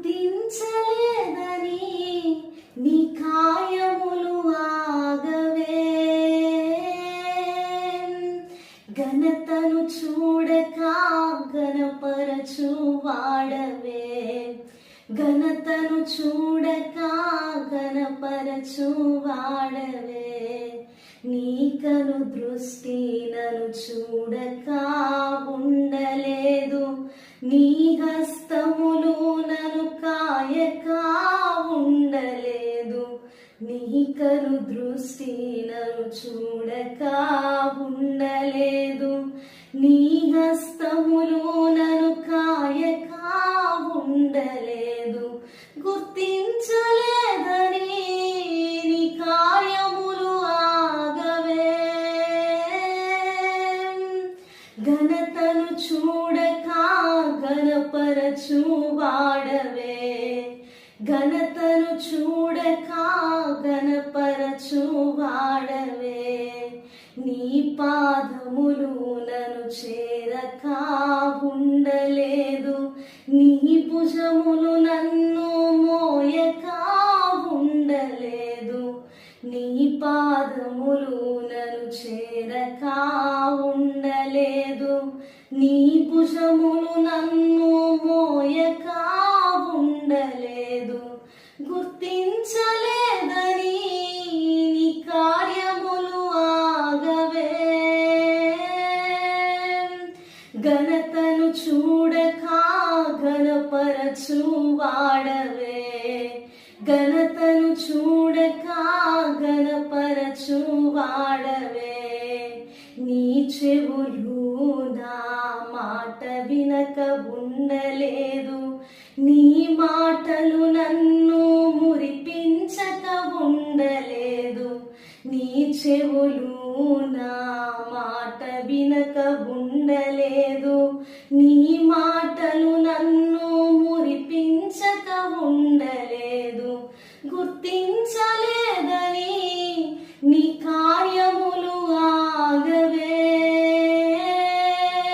గుర్తించలేదని నీ కాయములు ఆగవే, ఘనతను చూడక ఘనపరచు వాడవే, ఘనతను చూడక ఘనపరచు వాడవే, నీకను దృష్టి నన్ను చూడక ఉండలేదు, నీ హస్తములు నన్ను కాయక ఉండలేదు, నీకను దృష్టి నన్ను చూడక ఉండలేదు, నీ హస్తములు నన్ను కాయక ఉండలేదు, గుర్తించలేదని నీ కార్యములు ఆగవే, ఘనతను చూడక ఘనపరచు వాడవే, ఘనతను చూడక ఘనపరచు వాడవే, నీ పాదములు నన్ను చేరక ఉండలేదు, నీ భుజములు నన్ను మోయక ఉండలేదు, నీ పాదములు నన్ను చేరక ఉండలేదు, నీ భుజములు నన్ను మోయక ఉండలేదు, గుర్తించలేదని నీ కార్యములు ఆగవే, ఘనతను చూడక ఘనపరచు వాడవే, ఘనతను చూడక ఘనపరచు వాడవే, నీ చెవులు నా మాట వినక ఉండలేదు, నీ మాటలు నన్ను మురిపించక ఉండలేదు, నీ చెవులు నా మాట వినక ఉండలేదు, నీ మాటలు